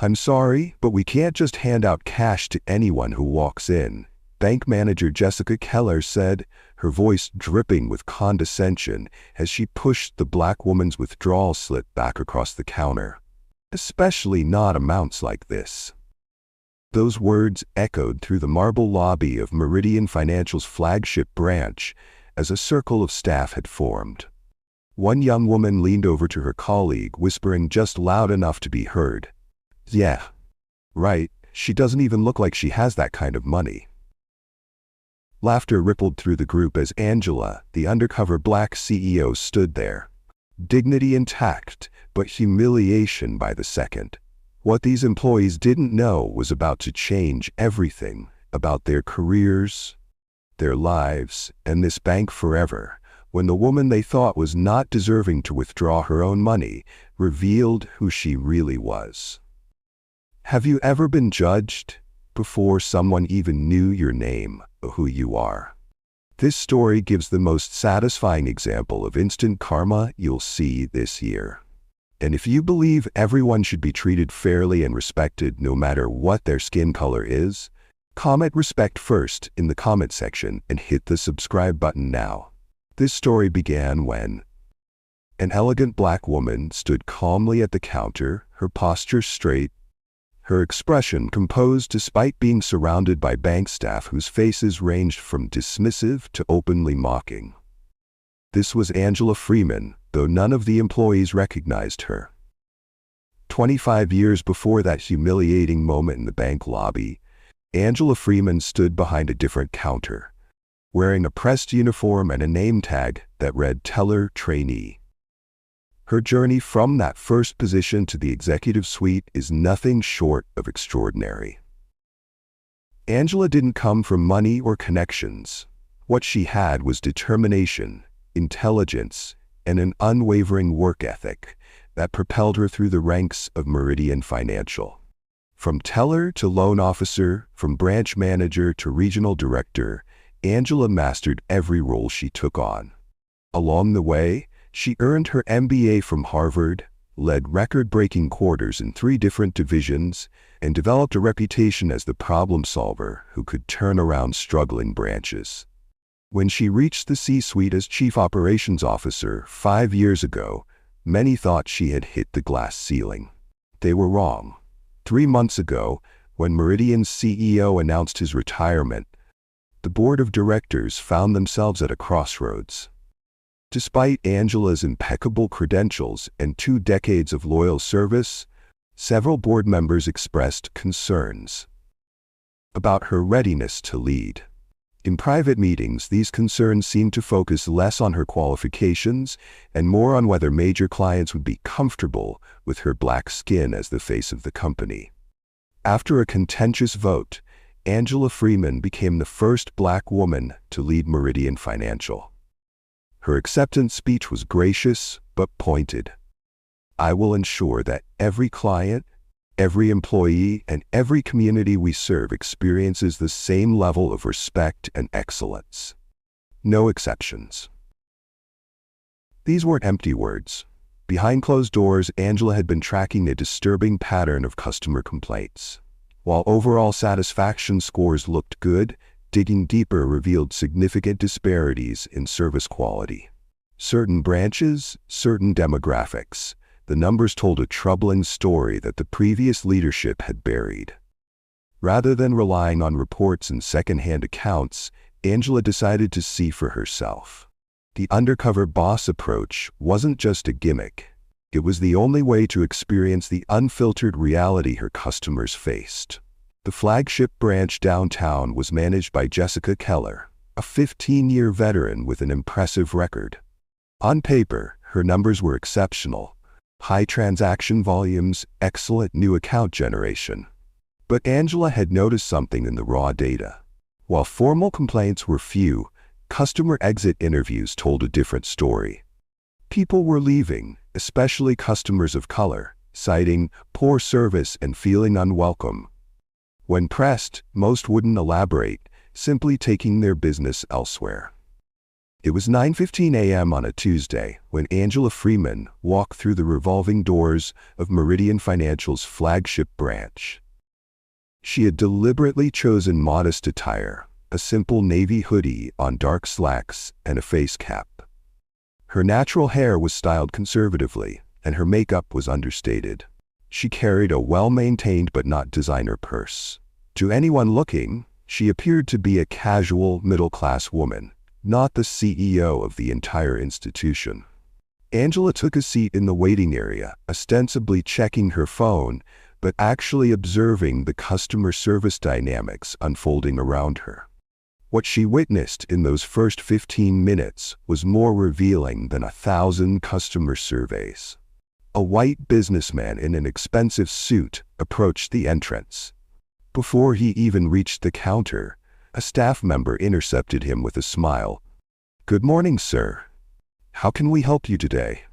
"I'm sorry, but we can't just hand out cash to anyone who walks in," bank manager Jessica Keller said, her voice dripping with condescension as she pushed the black woman's withdrawal slip back across the counter. "Especially not amounts like this." Those words echoed through the marble lobby of Meridian Financial's flagship branch as a circle of staff had formed. One young woman leaned over to her colleague, whispering just loud enough to be heard, "Yeah, right, she doesn't even look like she has that kind of money." Laughter rippled through the group as Angela, the undercover black CEO, stood there. Dignity intact, but humiliation by the second. What these employees didn't know was about to change everything about their careers, their lives, and this bank forever, when the woman they thought was not deserving to withdraw her own money revealed who she really was. Have you ever been judged before someone even knew your name or who you are? This story gives the most satisfying example of instant karma you'll see this year. And if you believe everyone should be treated fairly and respected no matter what their skin color is, comment "respect" first in the comment section and hit the subscribe button now. This story began when an elegant black woman stood calmly at the counter, her posture straight, her expression composed despite being surrounded by bank staff whose faces ranged from dismissive to openly mocking. This was Angela Freeman, though none of the employees recognized her. 25 years before that humiliating moment in the bank lobby, Angela Freeman stood behind a different counter, wearing a pressed uniform and a name tag that read Teller Trainee. Her journey from that first position to the executive suite is nothing short of extraordinary. Angela didn't come from money or connections. What she had was determination, intelligence, and an unwavering work ethic that propelled her through the ranks of Meridian Financial. From teller to loan officer, from branch manager to regional director, Angela mastered every role she took on. Along the way, she earned her MBA from Harvard, led record-breaking quarters in 3 different divisions, and developed a reputation as the problem solver who could turn around struggling branches. When she reached the C-suite as Chief Operations Officer 5 years ago, many thought she had hit the glass ceiling. They were wrong. 3 months ago, when Meridian's CEO announced his retirement, the board of directors found themselves at a crossroads. Despite Angela's impeccable credentials and 2 decades of loyal service, several board members expressed concerns about her readiness to lead. In private meetings, these concerns seemed to focus less on her qualifications and more on whether major clients would be comfortable with her black skin as the face of the company. After a contentious vote, Angela Freeman became the first black woman to lead Meridian Financial. Her acceptance speech was gracious but pointed. "I will ensure that every client, every employee, and every community we serve experiences the same level of respect and excellence. No exceptions." These weren't empty words. Behind closed doors, Angela had been tracking a disturbing pattern of customer complaints. While overall satisfaction scores looked good, digging deeper revealed significant disparities in service quality. Certain branches, certain demographics. The numbers told a troubling story that the previous leadership had buried. Rather than relying on reports and second-hand accounts, Angela decided to see for herself. The undercover boss approach wasn't just a gimmick. It was the only way to experience the unfiltered reality her customers faced. The flagship branch downtown was managed by Jessica Keller, a 15-year veteran with an impressive record. On paper, her numbers were exceptional. High transaction volumes, excellent new account generation. But Angela had noticed something in the raw data. While formal complaints were few, customer exit interviews told a different story. People were leaving, especially customers of color, citing poor service and feeling unwelcome. When pressed, most wouldn't elaborate, simply taking their business elsewhere. It was 9:15 a.m. on a Tuesday when Angela Freeman walked through the revolving doors of Meridian Financial's flagship branch. She had deliberately chosen modest attire, a simple navy hoodie on dark slacks and a face cap. Her natural hair was styled conservatively, and her makeup was understated. She carried a well-maintained but not designer purse. To anyone looking, she appeared to be a casual, middle-class woman, not the CEO of the entire institution. Angela took a seat in the waiting area, ostensibly checking her phone, but actually observing the customer service dynamics unfolding around her. What she witnessed in those first 15 minutes was more revealing than 1,000 customer surveys. A white businessman in an expensive suit approached the entrance. Before he even reached the counter, a staff member intercepted him with a smile. "Good morning, sir. How can we help you today?"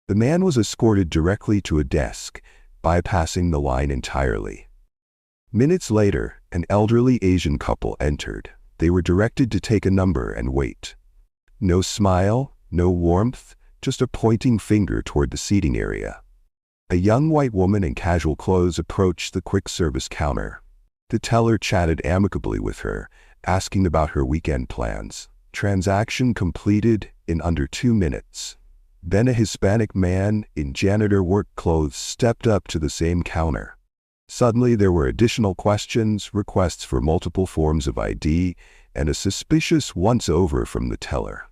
The man was escorted directly to a desk, bypassing the line entirely. Minutes later, an elderly Asian couple entered. They were directed to take a number and wait. No smile, no warmth, just a pointing finger toward the seating area. A young white woman in casual clothes approached the quick service counter. The teller chatted amicably with her, asking about her weekend plans. Transaction completed in under 2 minutes. Then a Hispanic man in janitor work clothes stepped up to the same counter. Suddenly there were additional questions, requests for multiple forms of ID, and a suspicious once-over from the teller.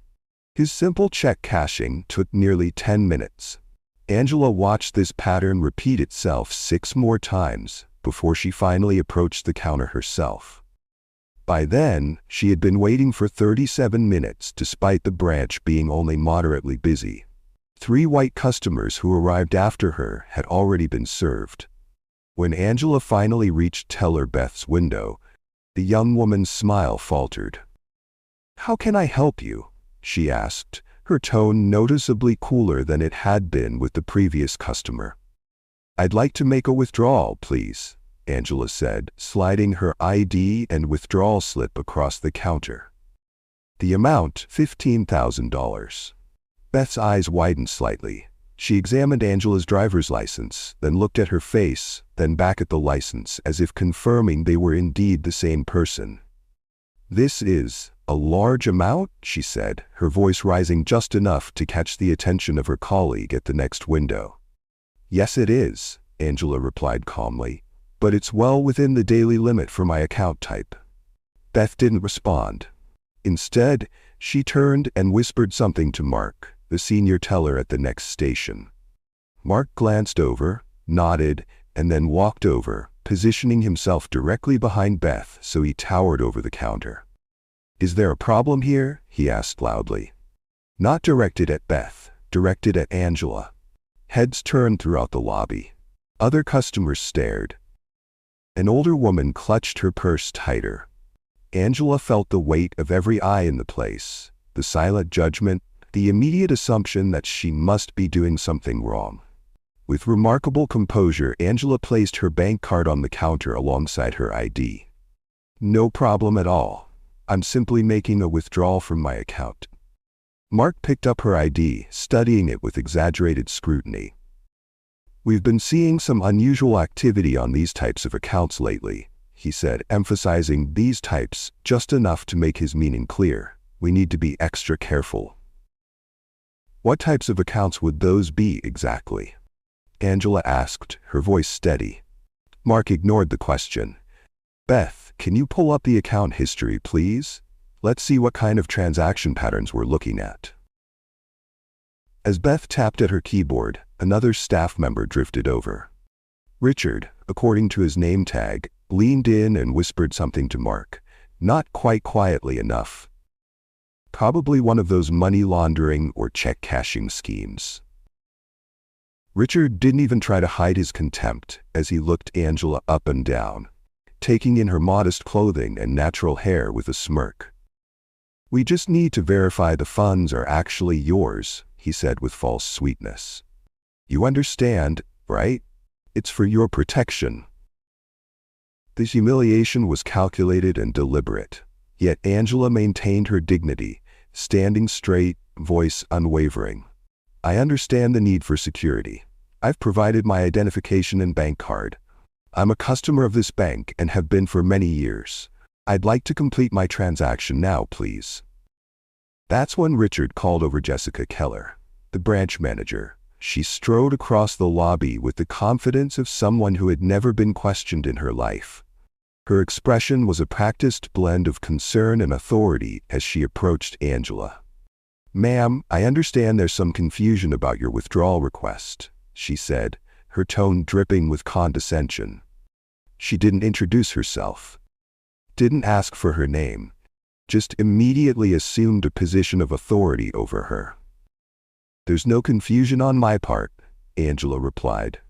His simple check cashing took nearly 10 minutes. Angela watched this pattern repeat itself 6 more times before she finally approached the counter herself. By then, she had been waiting for 37 minutes despite the branch being only moderately busy. 3 white customers who arrived after her had already been served. When Angela finally reached teller Beth's window, the young woman's smile faltered. "How can I help you?" she asked, her tone noticeably cooler than it had been with the previous customer. "I'd like to make a withdrawal, please," Angela said, sliding her ID and withdrawal slip across the counter. The amount, $15,000. Beth's eyes widened slightly. She examined Angela's driver's license, then looked at her face, then back at the license, as if confirming they were indeed the same person. "This is a large amount," she said, her voice rising just enough to catch the attention of her colleague at the next window. "Yes, it is," Angela replied calmly, "but it's well within the daily limit for my account type." Beth didn't respond. Instead, she turned and whispered something to Mark, the senior teller at the next station. Mark glanced over, nodded, and then walked over, positioning himself directly behind Beth so he towered over the counter. "Is there a problem here?" he asked loudly. Not directed at Beth, directed at Angela. Heads turned throughout the lobby. Other customers stared. An older woman clutched her purse tighter. Angela felt the weight of every eye in the place, the silent judgment, the immediate assumption that she must be doing something wrong. With remarkable composure, Angela placed her bank card on the counter alongside her ID. "No problem at all. I'm simply making a withdrawal from my account." Mark picked up her ID, studying it with exaggerated scrutiny. "We've been seeing some unusual activity on these types of accounts lately," he said, emphasizing these types just enough to make his meaning clear. "We need to be extra careful." "What types of accounts would those be exactly?" Angela asked, her voice steady. Mark ignored the question. "Beth, can you pull up the account history, please? Let's see what kind of transaction patterns we're looking at." As Beth tapped at her keyboard, another staff member drifted over. Richard, according to his name tag, leaned in and whispered something to Mark, not quite quietly enough. Probably one of those money laundering or check cashing schemes. Richard didn't even try to hide his contempt as he looked Angela up and down, taking in her modest clothing and natural hair with a smirk. "We just need to verify the funds are actually yours," he said with false sweetness. "You understand, right? It's for your protection." This humiliation was calculated and deliberate, yet Angela maintained her dignity, standing straight, voice unwavering. "I understand the need for security. I've provided my identification and bank card. I'm a customer of this bank and have been for many years. I'd like to complete my transaction now, please." That's when Richard called over Jessica Keller, the branch manager. She strode across the lobby with the confidence of someone who had never been questioned in her life. Her expression was a practiced blend of concern and authority as she approached Angela. "Ma'am, I understand there's some confusion about your withdrawal request," she said, her tone dripping with condescension. She didn't introduce herself, didn't ask for her name, just immediately assumed a position of authority over her. "There's no confusion on my part," Angela replied.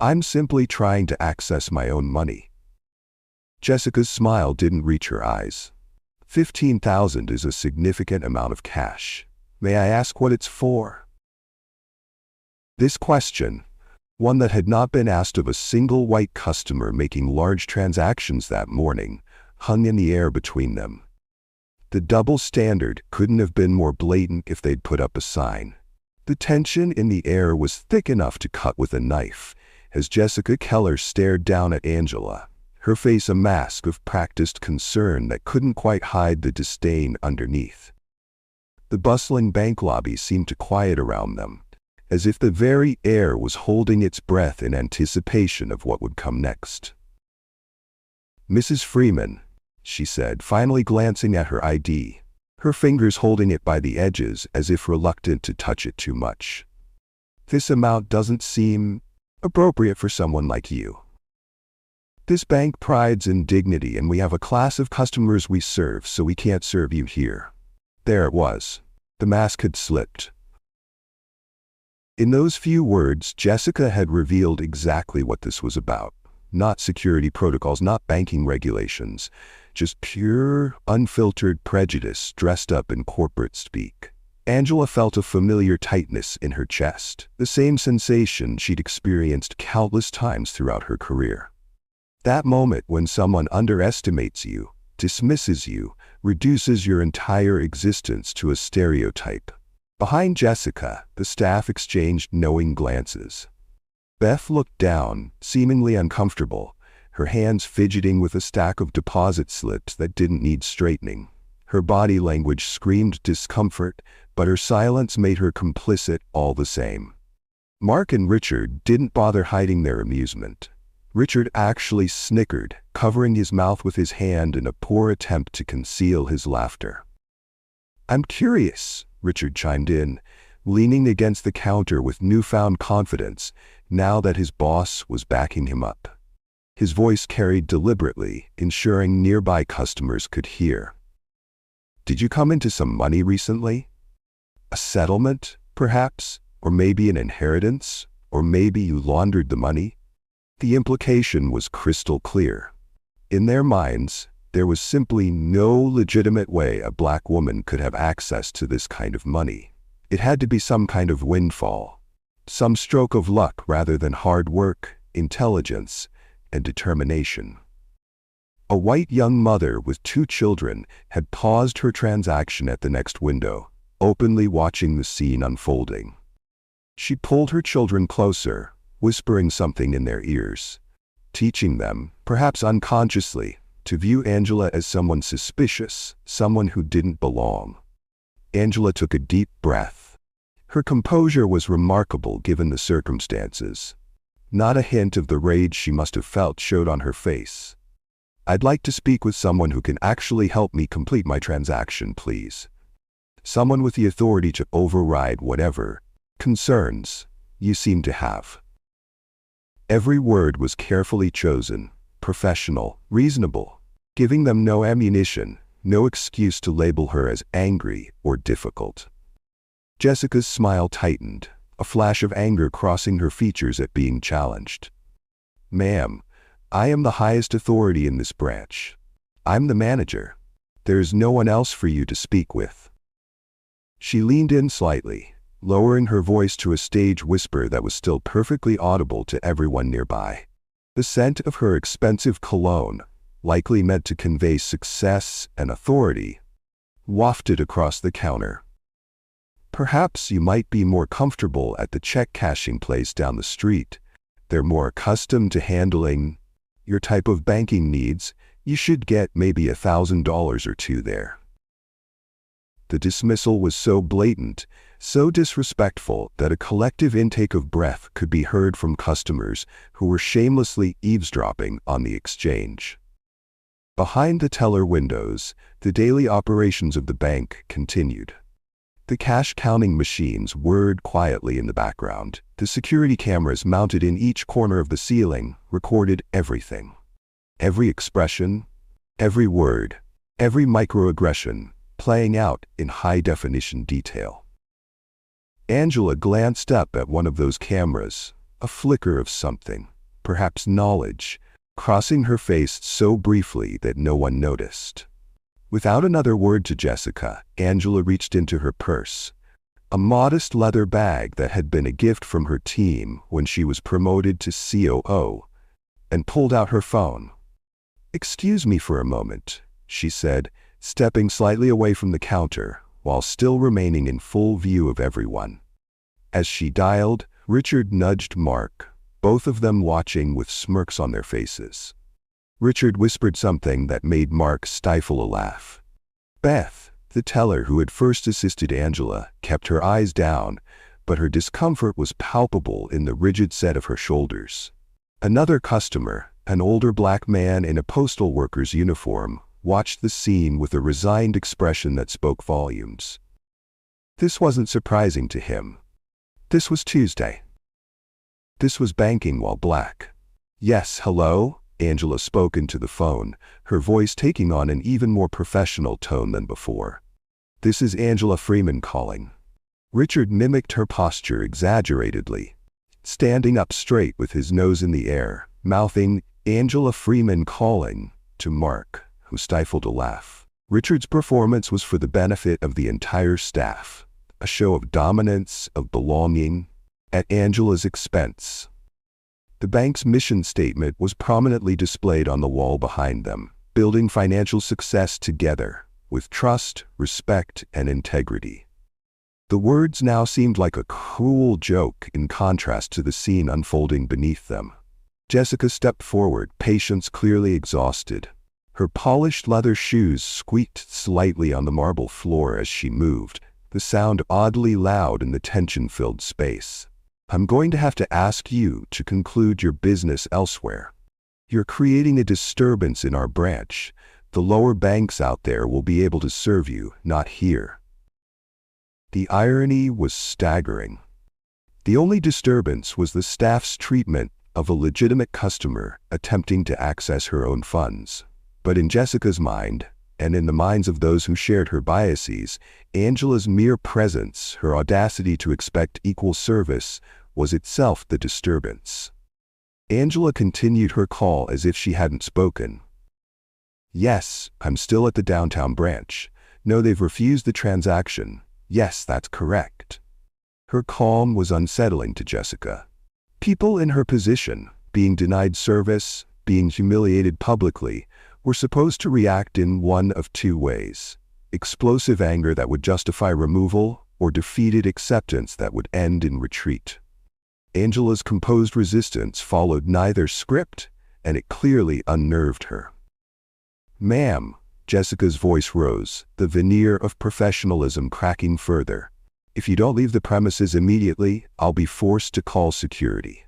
"I'm simply trying to access my own money." Jessica's smile didn't reach her eyes. $15,000 is a significant amount of cash. "May I ask what it's for?" This question, one that had not been asked of a single white customer making large transactions that morning, hung in the air between them. The double standard couldn't have been more blatant if they'd put up a sign. The tension in the air was thick enough to cut with a knife as Jessica Keller stared down at Angela, her face a mask of practiced concern that couldn't quite hide the disdain underneath. The bustling bank lobby seemed to quiet around them, as if the very air was holding its breath in anticipation of what would come next. "Mrs. Freeman," she said, finally glancing at her ID, her fingers holding it by the edges as if reluctant to touch it too much. "This amount doesn't seem appropriate for someone like you. This bank prides in dignity and we have a class of customers we serve, so we can't serve you here." There it was. The mask had slipped. In those few words, Jessica had revealed exactly what this was about. Not security protocols, not banking regulations, just pure, unfiltered prejudice dressed up in corporate speak. Angela felt a familiar tightness in her chest, the same sensation she'd experienced countless times throughout her career. That moment when someone underestimates you, dismisses you, reduces your entire existence to a stereotype. Behind Jessica, the staff exchanged knowing glances. Beth looked down, seemingly uncomfortable, her hands fidgeting with a stack of deposit slips that didn't need straightening. Her body language screamed discomfort, but her silence made her complicit all the same. Mark and Richard didn't bother hiding their amusement. Richard actually snickered, covering his mouth with his hand in a poor attempt to conceal his laughter. "I'm curious," Richard chimed in, leaning against the counter with newfound confidence, now that his boss was backing him up. His voice carried deliberately, ensuring nearby customers could hear. "Did you come into some money recently? A settlement, perhaps? Or maybe an inheritance? Or maybe you laundered the money?" The implication was crystal clear. In their minds, there was simply no legitimate way a black woman could have access to this kind of money. It had to be some kind of windfall, some stroke of luck rather than hard work, intelligence, and determination. A white young mother with 2 children had paused her transaction at the next window, openly watching the scene unfolding. She pulled her children closer, whispering something in their ears, teaching them, perhaps unconsciously, to view Angela as someone suspicious, someone who didn't belong. Angela took a deep breath. Her composure was remarkable given the circumstances. Not a hint of the rage she must have felt showed on her face. "I'd like to speak with someone who can actually help me complete my transaction, please. Someone with the authority to override whatever concerns you seem to have." Every word was carefully chosen, professional, reasonable, giving them no ammunition, no excuse to label her as angry or difficult. Jessica's smile tightened, a flash of anger crossing her features at being challenged. "Ma'am, I am the highest authority in this branch. I'm the manager. There is no one else for you to speak with." She leaned in slightly, lowering her voice to a stage whisper that was still perfectly audible to everyone nearby. The scent of her expensive cologne, likely meant to convey success and authority, wafted across the counter. Perhaps you might be more comfortable at the check cashing place down the street. They're more accustomed to handling your type of banking needs. You should get maybe $1,000 or two there. The dismissal was so blatant, so disrespectful, that a collective intake of breath could be heard from customers who were shamelessly eavesdropping on the exchange. Behind the teller windows, the daily operations of the bank continued. The cash counting machines whirred quietly in the background. The security cameras mounted in each corner of the ceiling recorded everything. Every expression, every word, every microaggression, playing out in high-definition detail. Angela glanced up at one of those cameras, a flicker of something, perhaps knowledge, crossing her face so briefly that no one noticed. Without another word to Jessica, Angela reached into her purse, a modest leather bag that had been a gift from her team when she was promoted to COO, and pulled out her phone. "Excuse me for a moment," she said, stepping slightly away from the counter, while still remaining in full view of everyone. As she dialed, Richard nudged Mark, both of them watching with smirks on their faces. Richard whispered something that made Mark stifle a laugh. Beth, the teller who had first assisted Angela, kept her eyes down, but her discomfort was palpable in the rigid set of her shoulders. Another customer, an older black man in a postal worker's uniform, watched the scene with a resigned expression that spoke volumes. This wasn't surprising to him. This was Tuesday. This was banking while black. "Yes, hello?" Angela spoke into the phone, her voice taking on an even more professional tone than before. "This is Angela Freeman calling." Richard mimicked her posture exaggeratedly, standing up straight with his nose in the air, mouthing, "Angela Freeman calling," to Mark, who stifled a laugh. Richard's performance was for the benefit of the entire staff, a show of dominance, of belonging, at Angela's expense. The bank's mission statement was prominently displayed on the wall behind them, building financial success together, with trust, respect, and integrity. The words now seemed like a cruel joke in contrast to the scene unfolding beneath them. Jessica stepped forward, patience clearly exhausted. Her polished leather shoes squeaked slightly on the marble floor as she moved, the sound oddly loud in the tension-filled space. "I'm going to have to ask you to conclude your business elsewhere. You're creating a disturbance in our branch. The lower banks out there will be able to serve you, not here." The irony was staggering. The only disturbance was the staff's treatment of a legitimate customer attempting to access her own funds. But in Jessica's mind, and in the minds of those who shared her biases, Angela's mere presence, her audacity to expect equal service, was itself the disturbance. Angela continued her call as if she hadn't spoken. "Yes, I'm still at the downtown branch. No, they've refused the transaction. Yes, that's correct." Her calm was unsettling to Jessica. People in her position, being denied service, being humiliated publicly, were supposed to react in one of two ways: explosive anger that would justify removal, or defeated acceptance that would end in retreat. Angela's composed resistance followed neither script, and it clearly unnerved her. "Ma'am," Jessica's voice rose, the veneer of professionalism cracking further. "If you don't leave the premises immediately, I'll be forced to call security."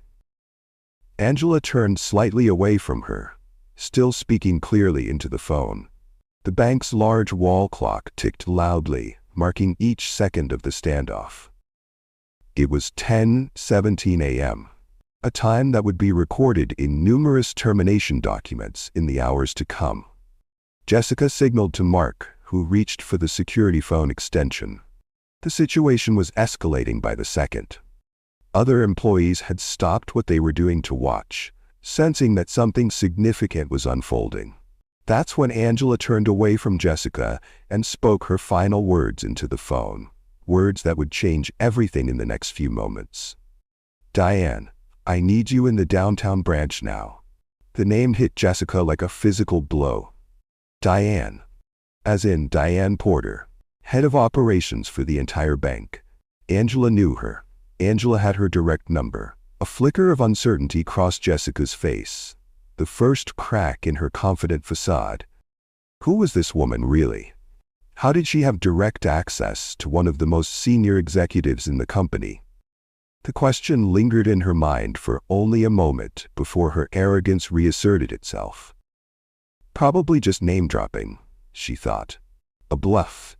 Angela turned slightly away from her, still speaking clearly into the phone. The bank's large wall clock ticked loudly, marking each second of the standoff. It was 10:17 a.m., a time that would be recorded in numerous termination documents in the hours to come. Jessica signaled to Mark, who reached for the security phone extension. The situation was escalating by the second. Other employees had stopped what they were doing to watch, sensing that something significant was unfolding. That's when Angela turned away from Jessica and spoke her final words into the phone, words that would change everything in the next few moments. "Diane, I need you in the downtown branch now." The name hit Jessica like a physical blow. Diane. As in Diane Porter, head of operations for the entire bank. Angela knew her. Angela had her direct number. A flicker of uncertainty crossed Jessica's face, the first crack in her confident facade. Who was this woman really? How did she have direct access to one of the most senior executives in the company? The question lingered in her mind for only a moment before her arrogance reasserted itself. Probably just name-dropping, she thought. A bluff.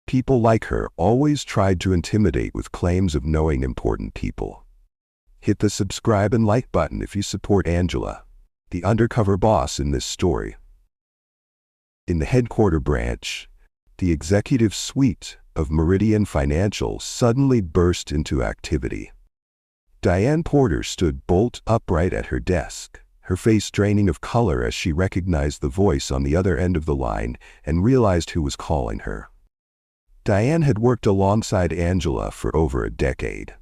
People like her always tried to intimidate with claims of knowing important people. Hit the subscribe and like button if you support Angela, the undercover boss in this story. In the headquarter branch, the executive suite of Meridian Financial suddenly burst into activity. Diane Porter stood bolt upright at her desk, her face draining of color as she recognized the voice on the other end of the line and realized who was calling her. Diane had worked alongside Angela for over a decade.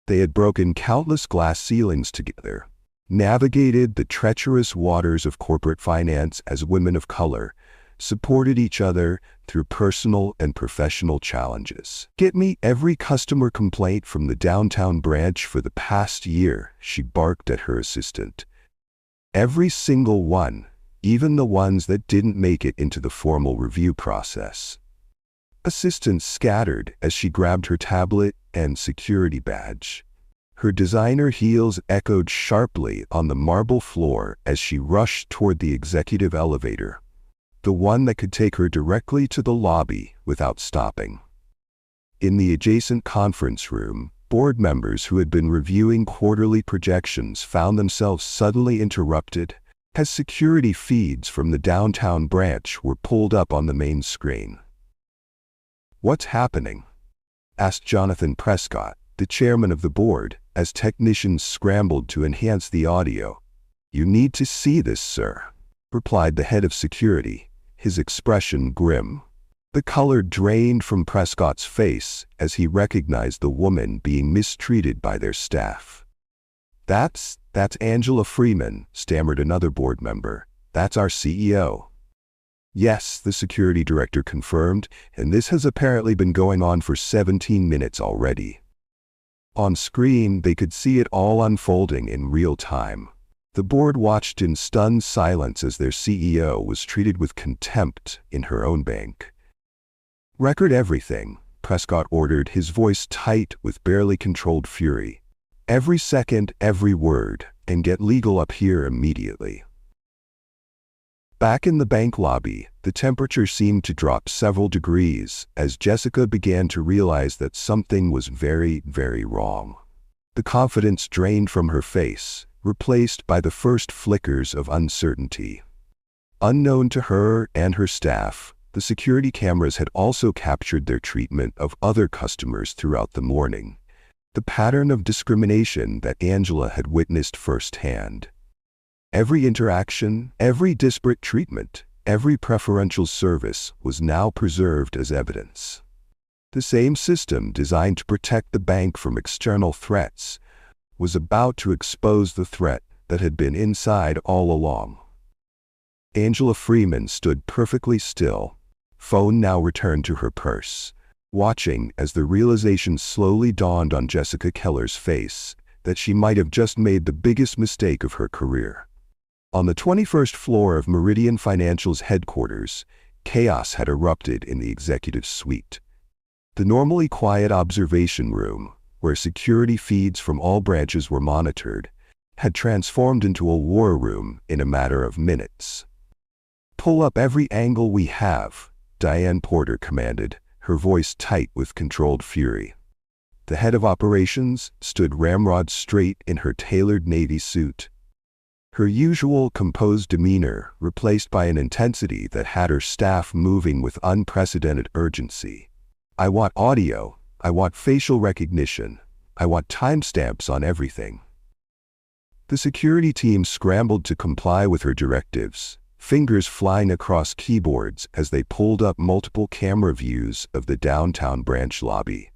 They had broken countless glass ceilings together, navigated the treacherous waters of corporate finance as women of color, supported each other through personal and professional challenges. Get me every customer complaint from the downtown branch for the past year, she barked at her assistant. Every single one, even the ones that didn't make it into the formal review process. Assistants scattered as she grabbed her tablet and security badge. Her designer heels echoed sharply on the marble floor as she rushed toward the executive elevator, the one that could take her directly to the lobby without stopping. In the adjacent conference room, board members who had been reviewing quarterly projections found themselves suddenly interrupted as security feeds from the downtown branch were pulled up on the main screen. "What's happening?" asked Jonathan Prescott, the chairman of the board, as technicians scrambled to enhance the audio. "You need to see this, sir," replied the head of security, his expression grim. The color drained from Prescott's face as he recognized the woman being mistreated by their staff. That's Angela Freeman," stammered another board member. "That's our CEO." "Yes," the security director confirmed, "and this has apparently been going on for 17 minutes already." On screen, they could see it all unfolding in real time. The board watched in stunned silence as their CEO was treated with contempt in her own bank. "Record everything," Prescott ordered, his voice tight with barely controlled fury. "Every second, every word, and get legal up here immediately." Back in the bank lobby, the temperature seemed to drop several degrees as Jessica began to realize that something was very, very wrong. The confidence drained from her face, replaced by the first flickers of uncertainty. Unknown to her and her staff, the security cameras had also captured their treatment of other customers throughout the morning, the pattern of discrimination that Angela had witnessed firsthand. Every interaction, every disparate treatment, every preferential service was now preserved as evidence. The same system designed to protect the bank from external threats was about to expose the threat that had been inside all along. Angela Freeman stood perfectly still, phone now returned to her purse, watching as the realization slowly dawned on Jessica Keller's face that she might have just made the biggest mistake of her career. On the 21st floor of Meridian Financial's headquarters, chaos had erupted in the executive suite. The normally quiet observation room, where security feeds from all branches were monitored, had transformed into a war room in a matter of minutes. "Pull up every angle we have," Diane Porter commanded, her voice tight with controlled fury. The head of operations stood ramrod straight in her tailored navy suit, her usual composed demeanor replaced by an intensity that had her staff moving with unprecedented urgency. "I want audio, I want facial recognition, I want timestamps on everything." The security team scrambled to comply with her directives, fingers flying across keyboards as they pulled up multiple camera views of the downtown branch lobby.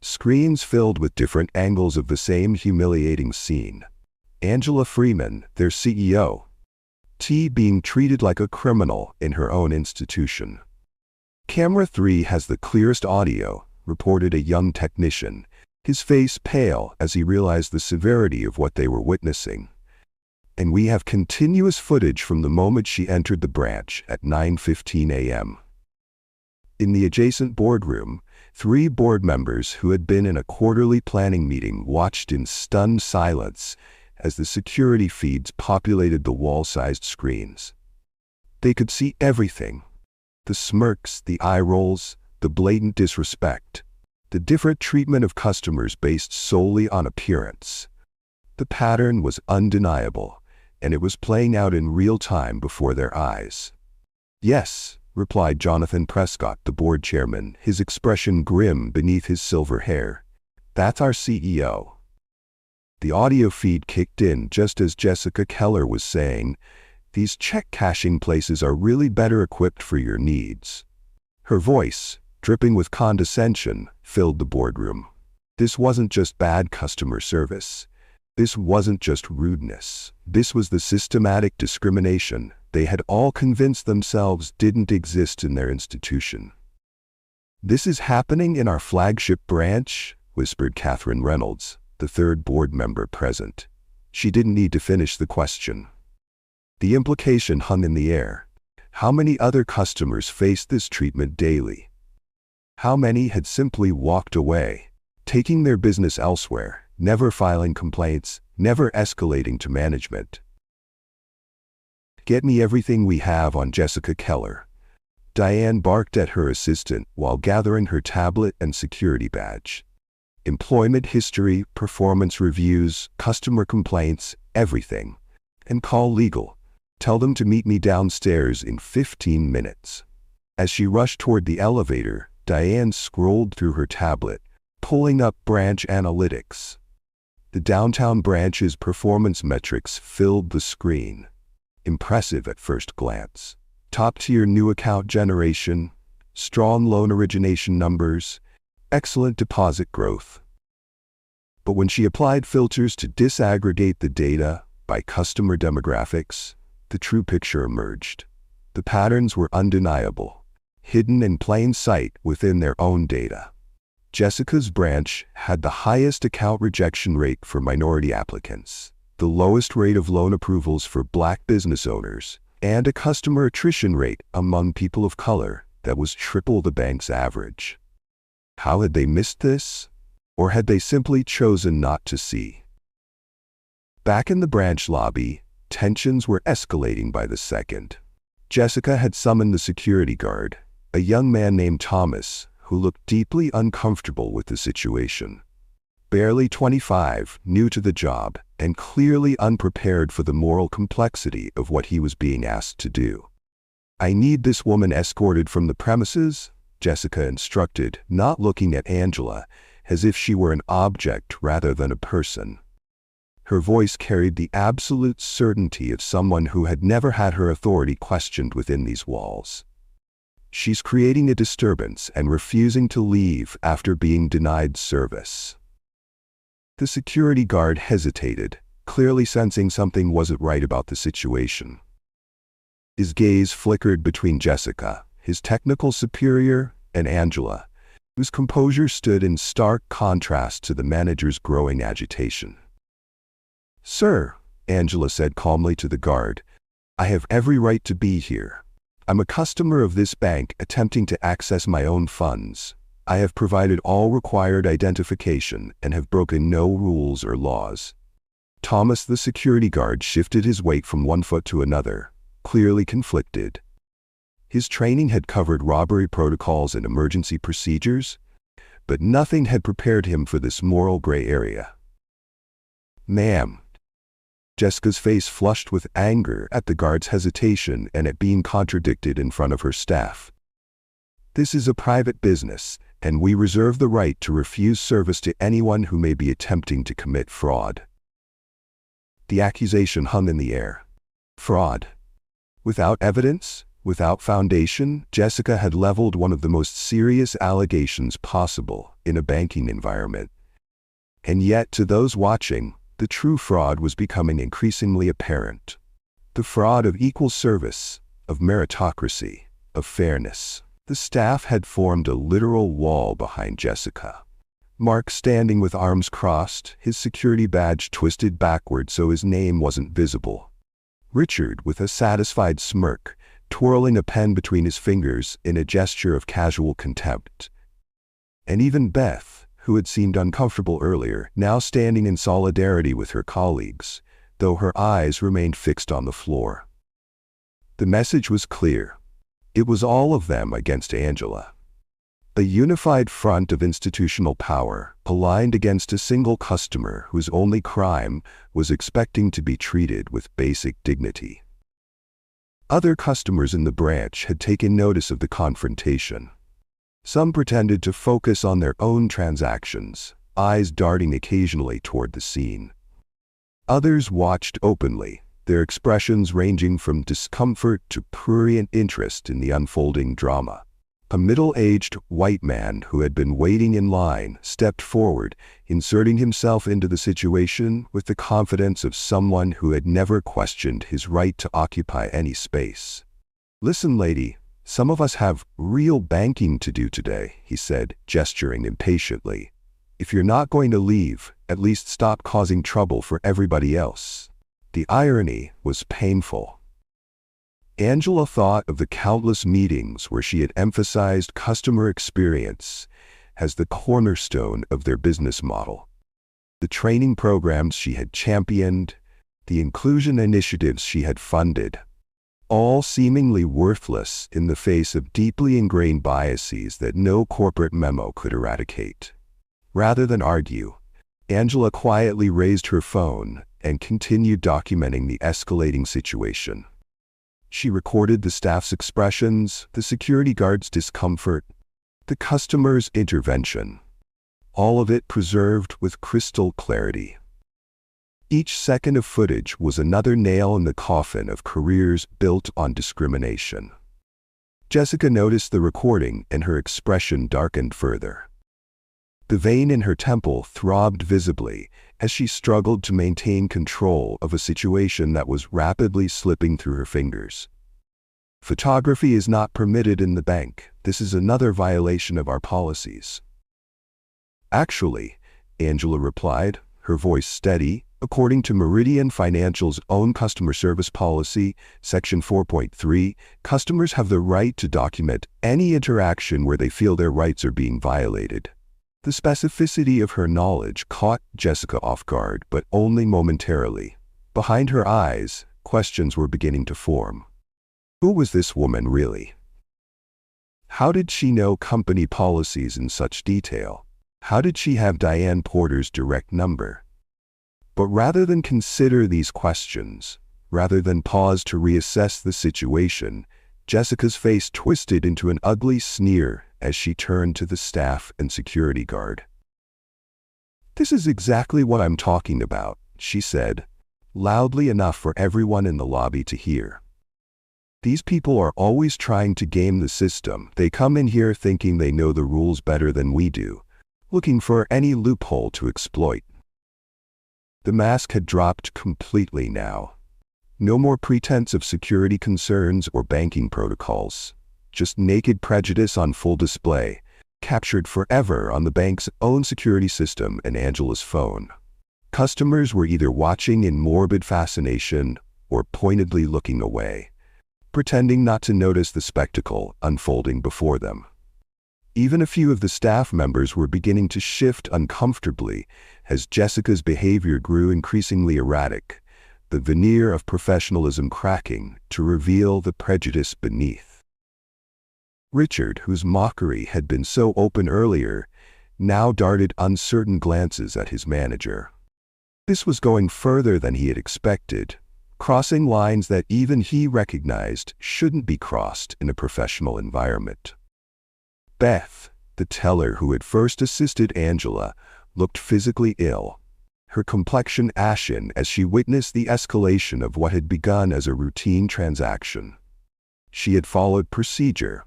Screens filled with different angles of the same humiliating scene. Angela Freeman, their CEO, being treated like a criminal in her own institution. "Camera 3 has the clearest audio," reported a young technician, his face pale as he realized the severity of what they were witnessing. "And we have continuous footage from the moment she entered the branch at 9:15 a.m. In the adjacent boardroom, 3 board members who had been in a quarterly planning meeting watched in stunned silence as the security feeds populated the wall-sized screens. They could see everything: the smirks, the eye rolls, the blatant disrespect, the different treatment of customers based solely on appearance. The pattern was undeniable, and it was playing out in real time before their eyes. "Yes," replied Jonathan Prescott, the board chairman, his expression grim beneath his silver hair. "That's our CEO." The audio feed kicked in just as Jessica Keller was saying, "These check cashing places are really better equipped for your needs." Her voice, dripping with condescension, filled the boardroom. This wasn't just bad customer service. This wasn't just rudeness. This was the systematic discrimination they had all convinced themselves didn't exist in their institution. "This is happening in our flagship branch," whispered Catherine Reynolds, the 3rd board member present. She didn't need to finish the question. The implication hung in the air. How many other customers faced this treatment daily? How many had simply walked away, taking their business elsewhere, never filing complaints, never escalating to management? "Get me everything we have on Jessica Keller," Diane barked at her assistant while gathering her tablet and security badge. "Employment history, performance reviews, customer complaints, everything. And call legal. Tell them to meet me downstairs in 15 minutes. As she rushed toward the elevator, Diane scrolled through her tablet, pulling up branch analytics. The downtown branch's performance metrics filled the screen. Impressive at first glance. Top-tier new account generation, strong loan origination numbers, excellent deposit growth. But when she applied filters to disaggregate the data by customer demographics, the true picture emerged. The patterns were undeniable, hidden in plain sight within their own data. Jessica's branch had the highest account rejection rate for minority applicants, the lowest rate of loan approvals for Black business owners, and a customer attrition rate among people of color that was triple the bank's average. How had they missed this? Or had they simply chosen not to see? Back in the branch lobby, tensions were escalating by the second. Jessica had summoned the security guard, a young man named Thomas, who looked deeply uncomfortable with the situation. Barely 25, new to the job, and clearly unprepared for the moral complexity of what he was being asked to do. "I need this woman escorted from the premises," Jessica instructed, not looking at Angela, as if she were an object rather than a person. Her voice carried the absolute certainty of someone who had never had her authority questioned within these walls. "She's creating a disturbance and refusing to leave after being denied service." The security guard hesitated, clearly sensing something wasn't right about the situation. His gaze flickered between Jessica, his technical superior, and Angela, whose composure stood in stark contrast to the manager's growing agitation. "Sir," Angela said calmly to the guard, "I have every right to be here. I'm a customer of this bank attempting to access my own funds. I have provided all required identification and have broken no rules or laws." Thomas, the security guard, shifted his weight from one foot to another, clearly conflicted. His training had covered robbery protocols and emergency procedures, but nothing had prepared him for this moral gray area. "Ma'am." Jessica's face flushed with anger at the guard's hesitation and at being contradicted in front of her staff. "This is a private business, and we reserve the right to refuse service to anyone who may be attempting to commit fraud." The accusation hung in the air. Fraud. Without evidence, without foundation, Jessica had leveled one of the most serious allegations possible in a banking environment. And yet, to those watching, the true fraud was becoming increasingly apparent. The fraud of equal service, of meritocracy, of fairness. The staff had formed a literal wall behind Jessica. Mark standing with arms crossed, his security badge twisted backward so his name wasn't visible. Richard, with a satisfied smirk, twirling a pen between his fingers in a gesture of casual contempt. And even Beth, who had seemed uncomfortable earlier, now standing in solidarity with her colleagues, though her eyes remained fixed on the floor. The message was clear. It was all of them against Angela. A unified front of institutional power, aligned against a single customer whose only crime was expecting to be treated with basic dignity. Other customers in the branch had taken notice of the confrontation. Some pretended to focus on their own transactions, eyes darting occasionally toward the scene. Others watched openly, their expressions ranging from discomfort to prurient interest in the unfolding drama. A middle-aged white man who had been waiting in line stepped forward, inserting himself into the situation with the confidence of someone who had never questioned his right to occupy any space. "Listen, lady, some of us have real banking to do today," he said, gesturing impatiently. "If you're not going to leave, at least stop causing trouble for everybody else." The irony was painful. Angela thought of the countless meetings where she had emphasized customer experience as the cornerstone of their business model. The training programs she had championed, the inclusion initiatives she had funded, all seemingly worthless in the face of deeply ingrained biases that no corporate memo could eradicate. Rather than argue, Angela quietly raised her phone and continued documenting the escalating situation. She recorded the staff's expressions, the security guard's discomfort, the customer's intervention, all of it preserved with crystal clarity. Each second of footage was another nail in the coffin of careers built on discrimination. Jessica noticed the recording and her expression darkened further. The vein in her temple throbbed visibly as she struggled to maintain control of a situation that was rapidly slipping through her fingers. "Photography is not permitted in the bank. This is another violation of our policies." "Actually," Angela replied, her voice steady, "according to Meridian Financial's own customer service policy, Section 4.3, customers have the right to document any interaction where they feel their rights are being violated." The specificity of her knowledge caught Jessica off guard, but only momentarily. Behind her eyes, questions were beginning to form. Who was this woman really? How did she know company policies in such detail? How did she have Diane Porter's direct number? But rather than consider these questions, rather than pause to reassess the situation, Jessica's face twisted into an ugly sneer as she turned to the staff and security guard. "This is exactly what I'm talking about," she said, loudly enough for everyone in the lobby to hear. "These people are always trying to game the system. They come in here thinking they know the rules better than we do, looking for any loophole to exploit." The mask had dropped completely now. No more pretense of security concerns or banking protocols. Just naked prejudice on full display, captured forever on the bank's own security system and Angela's phone. Customers were either watching in morbid fascination or pointedly looking away, pretending not to notice the spectacle unfolding before them. Even a few of the staff members were beginning to shift uncomfortably as Jessica's behavior grew increasingly erratic, the veneer of professionalism cracking to reveal the prejudice beneath. Richard, whose mockery had been so open earlier, now darted uncertain glances at his manager. This was going further than he had expected, crossing lines that even he recognized shouldn't be crossed in a professional environment. Beth, the teller who had first assisted Angela, looked physically ill, her complexion ashen as she witnessed the escalation of what had begun as a routine transaction. She had followed procedure,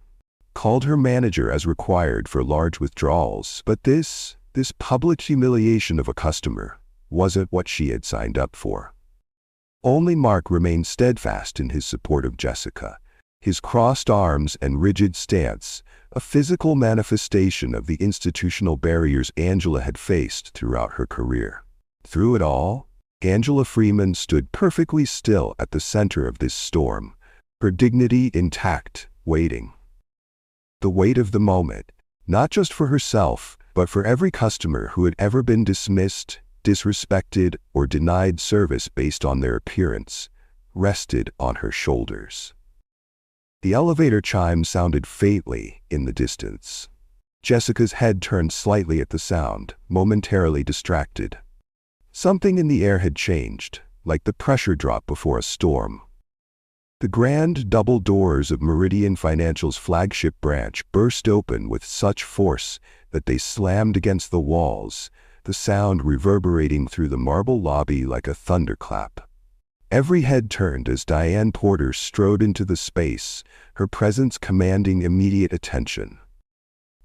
called her manager as required for large withdrawals, but this public humiliation of a customer wasn't what she had signed up for. Only Mark remained steadfast in his support of Jessica, His crossed arms and rigid stance, a physical manifestation of the institutional barriers Angela had faced throughout her career. Through it all, Angela Freeman stood perfectly still at the center of this storm, her dignity intact, waiting. The weight of the moment, not just for herself, but for every customer who had ever been dismissed, disrespected, or denied service based on their appearance, rested on her shoulders. The elevator chime sounded faintly in the distance. Jessica's head turned slightly at the sound, momentarily distracted. Something in the air had changed, like the pressure drop before a storm. The grand double doors of Meridian Financial's flagship branch burst open with such force that they slammed against the walls, the sound reverberating through the marble lobby like a thunderclap. Every head turned as Diane Porter strode into the space, her presence commanding immediate attention.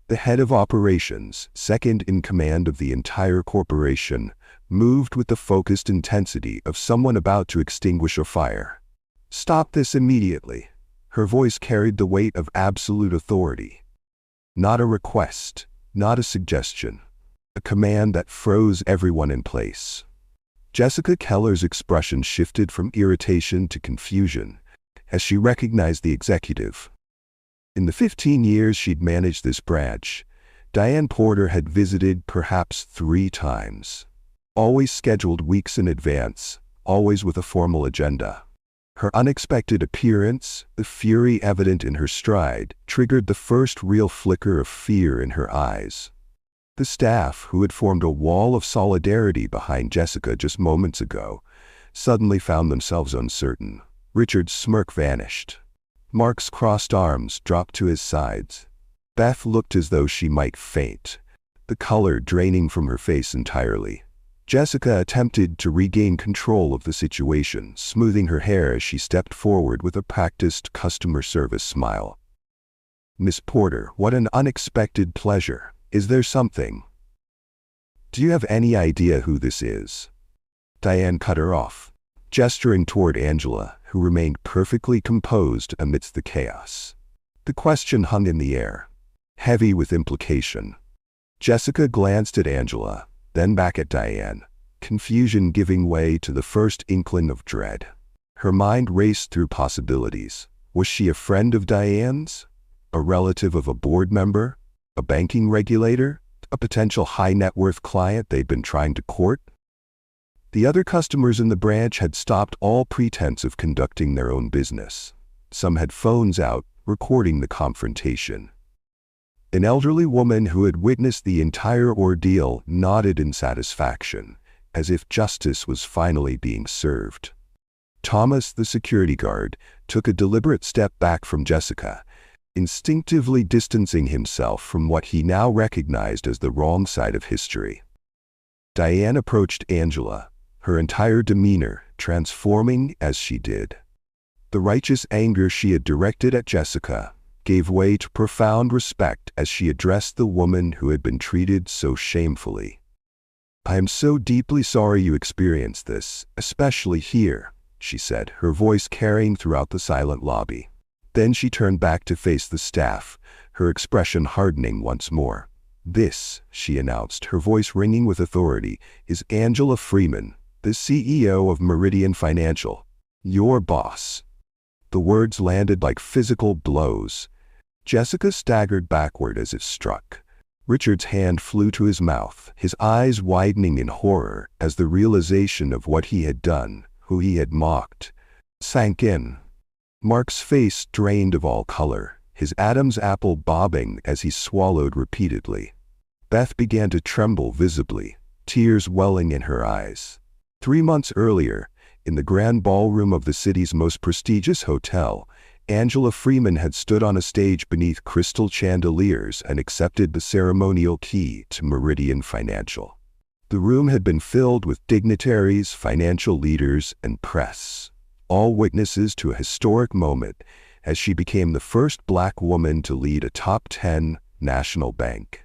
The head of operations, second in command of the entire corporation, moved with the focused intensity of someone about to extinguish a fire. "Stop this immediately." Her voice carried the weight of absolute authority. Not a request, not a suggestion, a command that froze everyone in place. Jessica Keller's expression shifted from irritation to confusion as she recognized the executive. In the 15 years she'd managed this branch, Diane Porter had visited perhaps 3 times. Always scheduled weeks in advance, always with a formal agenda. Her unexpected appearance, the fury evident in her stride, triggered the first real flicker of fear in her eyes. The staff, who had formed a wall of solidarity behind Jessica just moments ago, suddenly found themselves uncertain. Richard's smirk vanished. Mark's crossed arms dropped to his sides. Beth looked as though she might faint, the color draining from her face entirely. Jessica attempted to regain control of the situation, smoothing her hair as she stepped forward with a practiced customer service smile. "Miss Porter, what an unexpected pleasure. Is there something? Do you have any idea who this is?" Diane cut her off, gesturing toward Angela, who remained perfectly composed amidst the chaos. The question hung in the air, heavy with implication. Jessica glanced at Angela, then back at Diane, confusion giving way to the first inkling of dread. Her mind raced through possibilities. Was she a friend of Diane's? A relative of a board member? A banking regulator? A potential high-net-worth client they'd been trying to court? The other customers in the branch had stopped all pretense of conducting their own business. Some had phones out, recording the confrontation. An elderly woman who had witnessed the entire ordeal nodded in satisfaction, as if justice was finally being served. Thomas, the security guard, took a deliberate step back from Jessica, instinctively distancing himself from what he now recognized as the wrong side of history. Diane approached Angela, her entire demeanor transforming as she did. The righteous anger she had directed at Jessica gave way to profound respect as she addressed the woman who had been treated so shamefully. "I am so deeply sorry you experienced this, especially here," she said, her voice carrying throughout the silent lobby. Then she turned back to face the staff, her expression hardening once more. "This," she announced, her voice ringing with authority, "is Angela Freeman, the CEO of Meridian Financial. Your boss." The words landed like physical blows. Jessica staggered backward as if struck. Richard's hand flew to his mouth, his eyes widening in horror as the realization of what he had done, who he had mocked, sank in. Mark's face drained of all color, his Adam's apple bobbing as he swallowed repeatedly. Beth began to tremble visibly, tears welling in her eyes. 3 months earlier, in the grand ballroom of the city's most prestigious hotel, Angela Freeman had stood on a stage beneath crystal chandeliers and accepted the ceremonial key to Meridian Financial. The room had been filled with dignitaries, financial leaders, and press, all witnesses to a historic moment as she became the first Black woman to lead a top 10 national bank.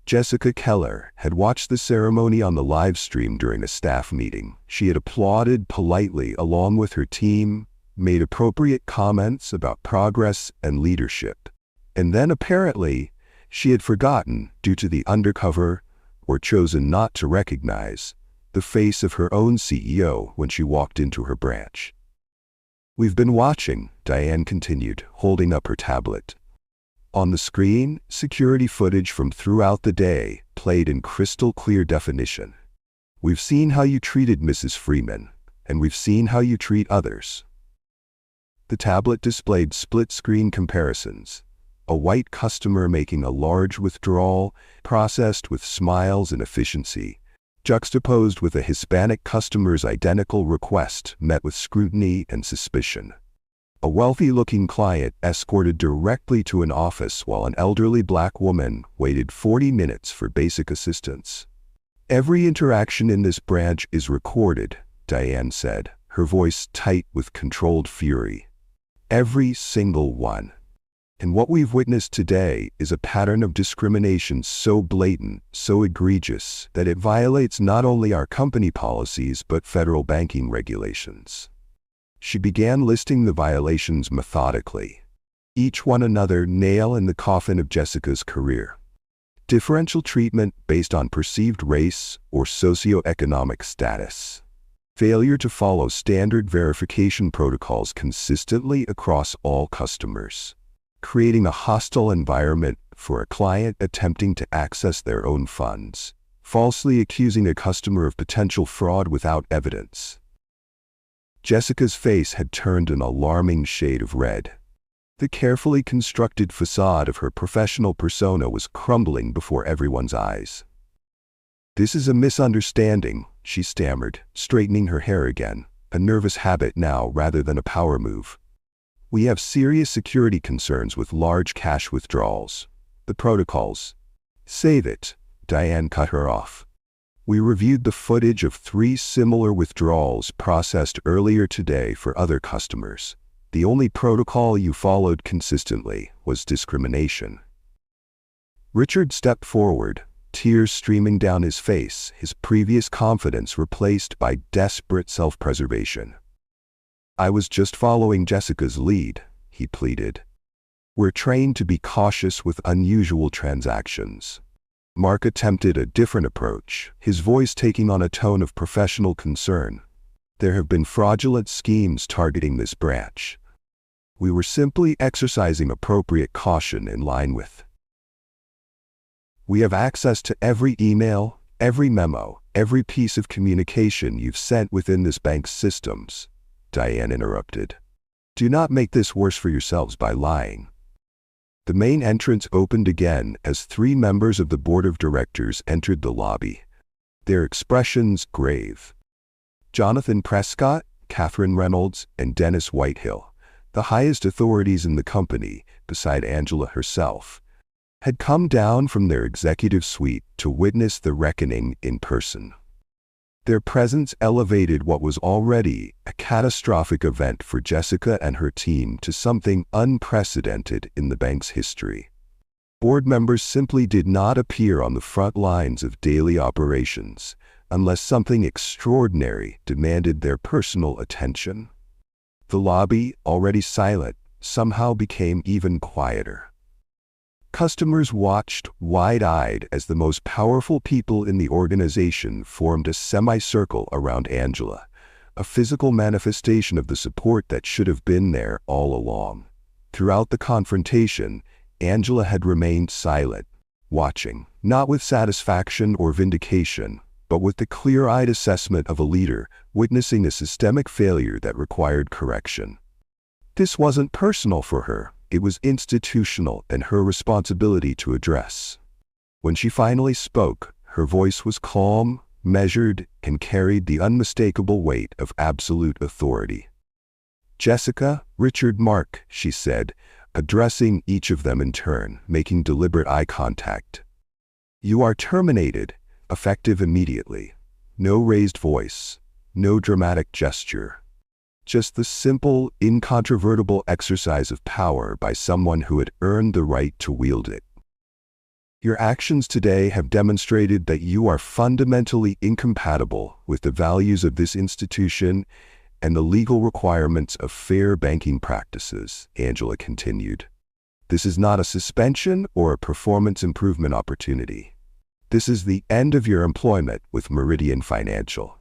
Jessica Keller had watched the ceremony on the live stream during a staff meeting. She had applauded politely along with her team, made appropriate comments about progress and leadership. And then apparently, she had forgotten, due to the undercover, or chosen not to recognize, the face of her own CEO when she walked into her branch. "We've been watching," Diane continued, holding up her tablet. On the screen, security footage from throughout the day played in crystal clear definition. "We've seen how you treated Mrs. Freeman, and we've seen how you treat others." The tablet displayed split-screen comparisons. A white customer making a large withdrawal, processed with smiles and efficiency, juxtaposed with a Hispanic customer's identical request met with scrutiny and suspicion. A wealthy-looking client escorted directly to an office while an elderly black woman waited 40 minutes for basic assistance. "Every interaction in this branch is recorded," Diane said, her voice tight with controlled fury. "Every single one. And what we've witnessed today is a pattern of discrimination so blatant, so egregious, that it violates not only our company policies but federal banking regulations." She began listing the violations methodically, each one another nail in the coffin of Jessica's career. Differential treatment based on perceived race or socioeconomic status. Failure to follow standard verification protocols consistently across all customers. Creating a hostile environment for a client attempting to access their own funds. Falsely accusing a customer of potential fraud without evidence. Jessica's face had turned an alarming shade of red. The carefully constructed facade of her professional persona was crumbling before everyone's eyes. "This is a misunderstanding," she stammered, straightening her hair again, a nervous habit now rather than a power move. "We have serious security concerns with large cash withdrawals. The protocols." "Save it," Diane cut her off. "We reviewed the footage of 3 similar withdrawals processed earlier today for other customers. The only protocol you followed consistently was discrimination." Richard stepped forward, tears streaming down his face, his previous confidence replaced by desperate self-preservation. "I was just following Jessica's lead," he pleaded. "We're trained to be cautious with unusual transactions." Mark attempted a different approach, his voice taking on a tone of professional concern. "There have been fraudulent schemes targeting this branch. We were simply exercising appropriate caution in line with." "We have access to every email, every memo, every piece of communication you've sent within this bank's systems," Diane interrupted. "Do not make this worse for yourselves by lying." The main entrance opened again as 3 members of the board of directors entered the lobby, their expressions grave. Jonathan Prescott, Catherine Reynolds, and Dennis Whitehill, the highest authorities in the company, beside Angela herself, had come down from their executive suite to witness the reckoning in person. Their presence elevated what was already a catastrophic event for Jessica and her team to something unprecedented in the bank's history. Board members simply did not appear on the front lines of daily operations unless something extraordinary demanded their personal attention. The lobby, already silent, somehow became even quieter. Customers watched, wide-eyed, as the most powerful people in the organization formed a semicircle around Angela, a physical manifestation of the support that should have been there all along. Throughout the confrontation, Angela had remained silent, watching, not with satisfaction or vindication, but with the clear-eyed assessment of a leader witnessing a systemic failure that required correction. This wasn't personal for her. It was institutional and her responsibility to address. When she finally spoke, her voice was calm, measured, and carried the unmistakable weight of absolute authority. "Jessica, Richard, Mark," she said, addressing each of them in turn, making deliberate eye contact. "You are terminated, effective immediately. No raised voice, no dramatic gesture. Just the simple, incontrovertible exercise of power by someone who had earned the right to wield it. Your actions today have demonstrated that you are fundamentally incompatible with the values of this institution and the legal requirements of fair banking practices, Angela continued. This is not a suspension or a performance improvement opportunity. This is the end of your employment with Meridian Financial.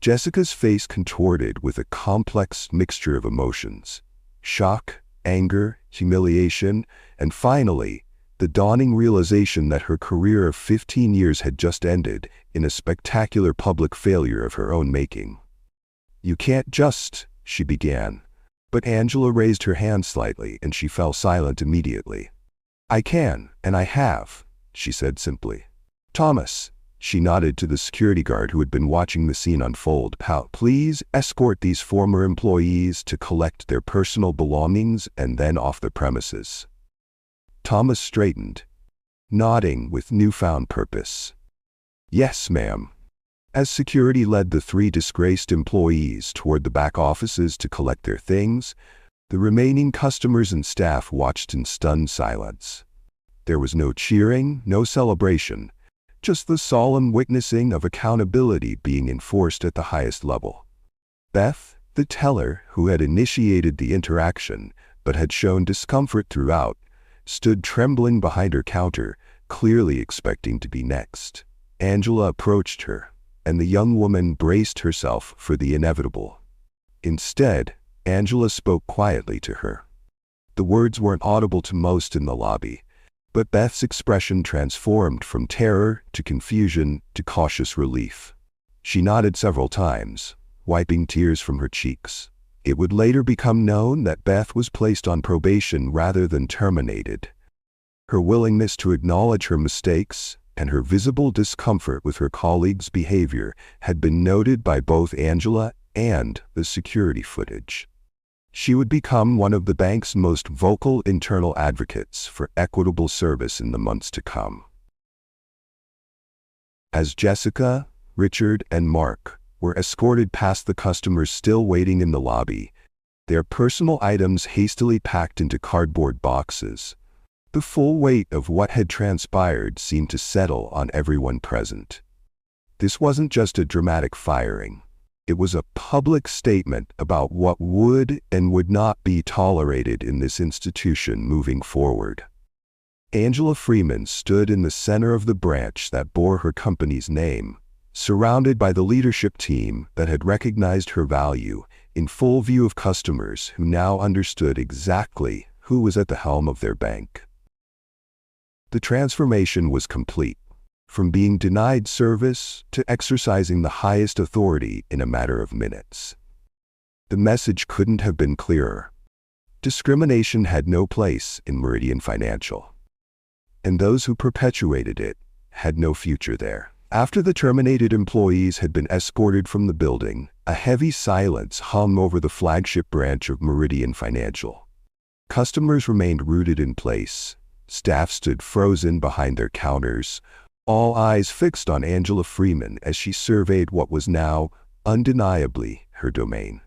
Jessica's face contorted with a complex mixture of emotions: shock, anger, humiliation, and finally, the dawning realization that her career of 15 years had just ended in a spectacular public failure of her own making. "You can't just," she began, but Angela raised her hand slightly and she fell silent immediately. "I can, and I have," she said simply. "Thomas," she nodded to the security guard who had been watching the scene unfold, "please escort these former employees to collect their personal belongings and then off the premises." Thomas straightened, nodding with newfound purpose. "Yes, ma'am." As security led the 3 disgraced employees toward the back offices to collect their things, the remaining customers and staff watched in stunned silence. There was no cheering, no celebration, just the solemn witnessing of accountability being enforced at the highest level. Beth, the teller who had initiated the interaction but had shown discomfort throughout, stood trembling behind her counter, clearly expecting to be next. Angela approached her, and the young woman braced herself for the inevitable. Instead, Angela spoke quietly to her. The words weren't audible to most in the lobby, but Beth's expression transformed from terror to confusion to cautious relief. She nodded several times, wiping tears from her cheeks. It would later become known that Beth was placed on probation rather than terminated. Her willingness to acknowledge her mistakes and her visible discomfort with her colleagues' behavior had been noted by both Angela and the security footage. She would become one of the bank's most vocal internal advocates for equitable service in the months to come. As Jessica, Richard, and Mark were escorted past the customers still waiting in the lobby, their personal items hastily packed into cardboard boxes, the full weight of what had transpired seemed to settle on everyone present. This wasn't just a dramatic firing. It was a public statement about what would and would not be tolerated in this institution moving forward. Angela Freeman stood in the center of the branch that bore her company's name, surrounded by the leadership team that had recognized her value, in full view of customers who now understood exactly who was at the helm of their bank. The transformation was complete, from being denied service to exercising the highest authority in a matter of minutes. The message couldn't have been clearer. Discrimination had no place in Meridian Financial, and those who perpetuated it had no future there. After the terminated employees had been escorted from the building, a heavy silence hung over the flagship branch of Meridian Financial. Customers remained rooted in place. Staff stood frozen behind their counters, all eyes fixed on Angela Freeman as she surveyed what was now, undeniably, her domain.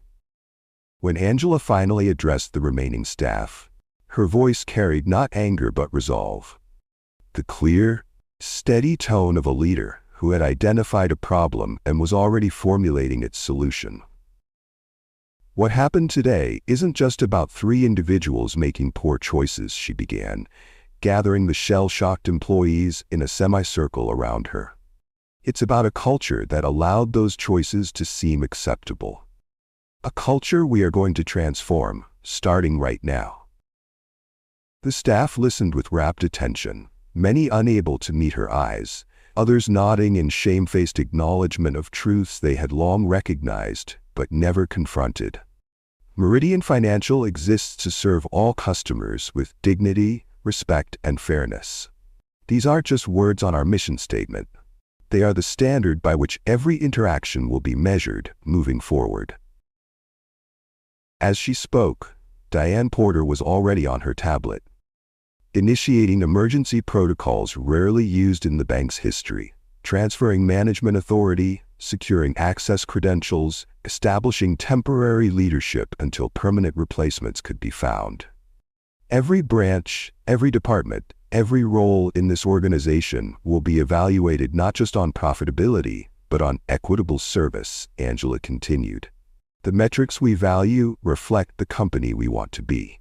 When Angela finally addressed the remaining staff, her voice carried not anger but resolve. The clear, steady tone of a leader who had identified a problem and was already formulating its solution. "What happened today isn't just about 3 individuals making poor choices," she began, gathering the shell-shocked employees in a semicircle around her. "It's about a culture that allowed those choices to seem acceptable. A culture we are going to transform, starting right now." The staff listened with rapt attention, many unable to meet her eyes, others nodding in shamefaced acknowledgement of truths they had long recognized but never confronted. Meridian Financial exists to serve all customers with dignity, respect, and fairness. These aren't just words on our mission statement. They are the standard by which every interaction will be measured moving forward. As she spoke, Diane Porter was already on her tablet, initiating emergency protocols rarely used in the bank's history, transferring management authority, securing access credentials, establishing temporary leadership until permanent replacements could be found. Every branch, every department, every role in this organization will be evaluated not just on profitability, but on equitable service, Angela continued. The metrics we value reflect the company we want to be.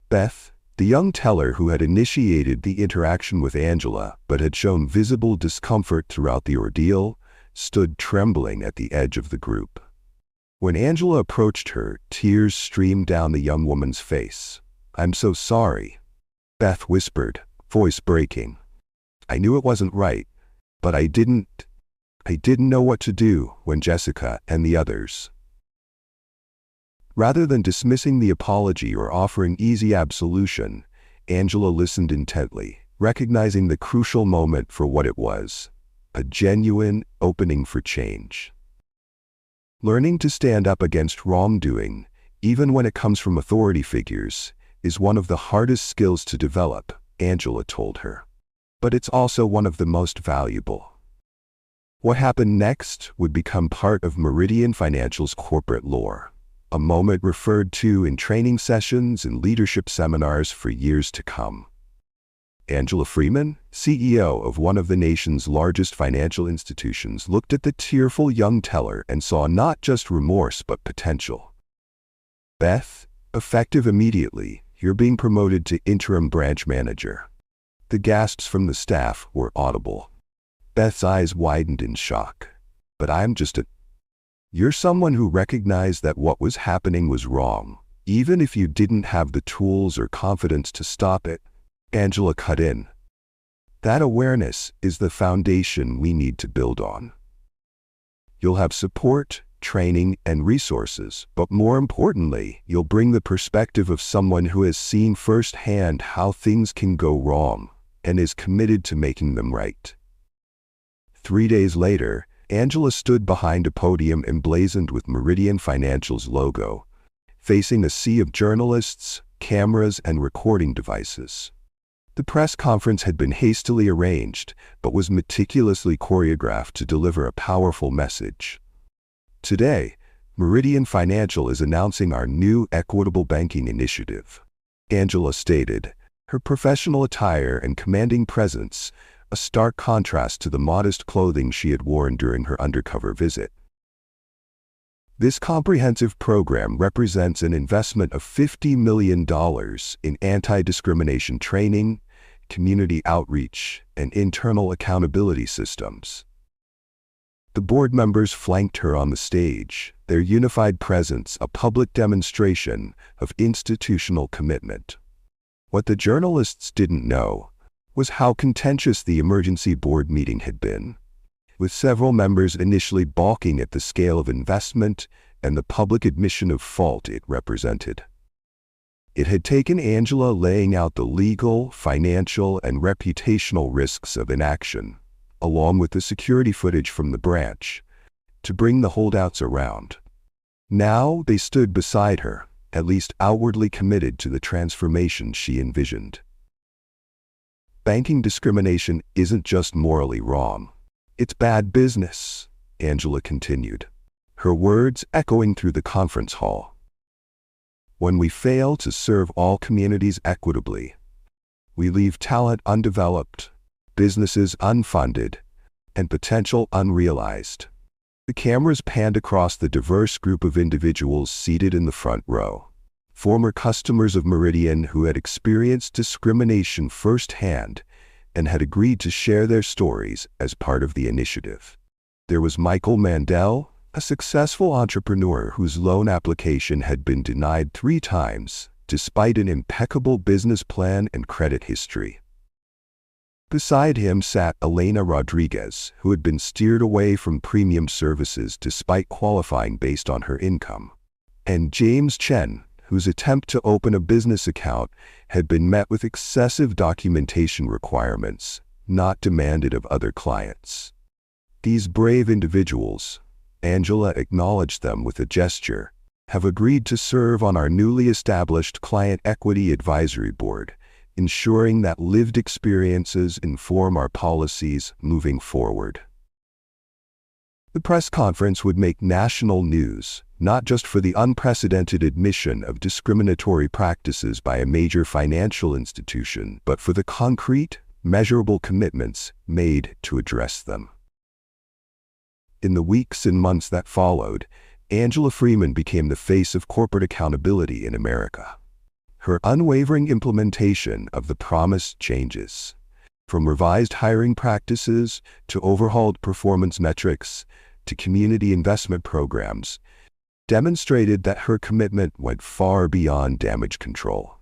Beth, the young teller who had initiated the interaction with Angela but had shown visible discomfort throughout the ordeal, stood trembling at the edge of the group. When Angela approached her, tears streamed down the young woman's face. "I'm so sorry," Beth whispered, voice breaking. "I knew it wasn't right, but I didn't know what to do when Jessica and the others." Rather than dismissing the apology or offering easy absolution, Angela listened intently, recognizing the crucial moment for what it was, a genuine opening for change. Learning to stand up against wrongdoing, even when it comes from authority figures, is one of the hardest skills to develop, Angela told her. But it's also one of the most valuable. What happened next would become part of Meridian Financial's corporate lore, a moment referred to in training sessions and leadership seminars for years to come. Angela Freeman, CEO of one of the nation's largest financial institutions, looked at the tearful young teller and saw not just remorse but potential. "Beth, effective immediately, you're being promoted to interim branch manager." The gasps from the staff were audible. Beth's eyes widened in shock. "But You're someone who recognized that what was happening was wrong, even if you didn't have the tools or confidence to stop it," Angela cut in. "That awareness is the foundation we need to build on. You'll have support, training, and resources, but more importantly, you'll bring the perspective of someone who has seen firsthand how things can go wrong and is committed to making them right." 3 days later, Angela stood behind a podium emblazoned with Meridian Financial's logo, facing a sea of journalists, cameras, and recording devices. The press conference had been hastily arranged, but was meticulously choreographed to deliver a powerful message. "Today, Meridian Financial is announcing our new equitable banking initiative," Angela stated, her professional attire and commanding presence a stark contrast to the modest clothing she had worn during her undercover visit. "This comprehensive program represents an investment of $50 million in anti-discrimination training, community outreach, and internal accountability systems." The board members flanked her on the stage, their unified presence a public demonstration of institutional commitment. What the journalists didn't know was how contentious the emergency board meeting had been, with several members initially balking at the scale of investment and the public admission of fault it represented. It had taken Angela laying out the legal, financial, and reputational risks of inaction, along with the security footage from the branch, to bring the holdouts around. Now they stood beside her, at least outwardly committed to the transformation she envisioned. "Banking discrimination isn't just morally wrong. It's bad business," Angela continued, her words echoing through the conference hall. "When we fail to serve all communities equitably, we leave talent undeveloped, businesses unfunded, and potential unrealized." The cameras panned across the diverse group of individuals seated in the front row, former customers of Meridian who had experienced discrimination firsthand and had agreed to share their stories as part of the initiative. There was Michael Mandel, a successful entrepreneur whose loan application had been denied 3 times, despite an impeccable business plan and credit history. Beside him sat Elena Rodriguez, who had been steered away from premium services despite qualifying based on her income, and James Chen, whose attempt to open a business account had been met with excessive documentation requirements, not demanded of other clients. These brave individuals, Angela acknowledged them with a gesture, have agreed to serve on our newly established Client Equity Advisory Board, ensuring that lived experiences inform our policies moving forward. The press conference would make national news, not just for the unprecedented admission of discriminatory practices by a major financial institution, but for the concrete, measurable commitments made to address them. In the weeks and months that followed, Angela Freeman became the face of corporate accountability in America. Her unwavering implementation of the promised changes, from revised hiring practices to overhauled performance metrics to community investment programs, demonstrated that her commitment went far beyond damage control.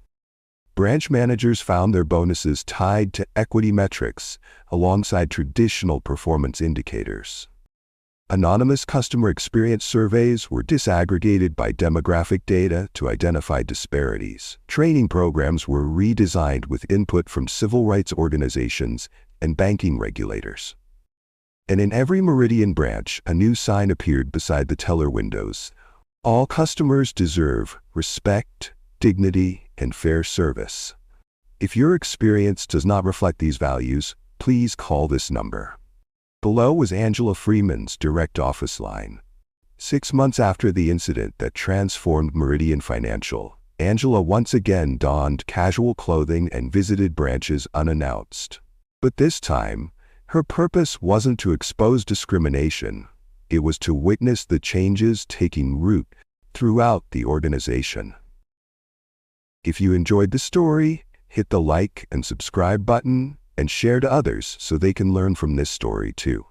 Branch managers found their bonuses tied to equity metrics alongside traditional performance indicators. Anonymous customer experience surveys were disaggregated by demographic data to identify disparities. Training programs were redesigned with input from civil rights organizations and banking regulators. And in every Meridian branch, a new sign appeared beside the teller windows. All customers deserve respect, dignity, and fair service. If your experience does not reflect these values, please call this number. Below was Angela Freeman's direct office line. 6 months after the incident that transformed Meridian Financial, Angela once again donned casual clothing and visited branches unannounced. But this time, her purpose wasn't to expose discrimination. It was to witness the changes taking root throughout the organization. If you enjoyed the story, hit the like and subscribe button and share to others so they can learn from this story too.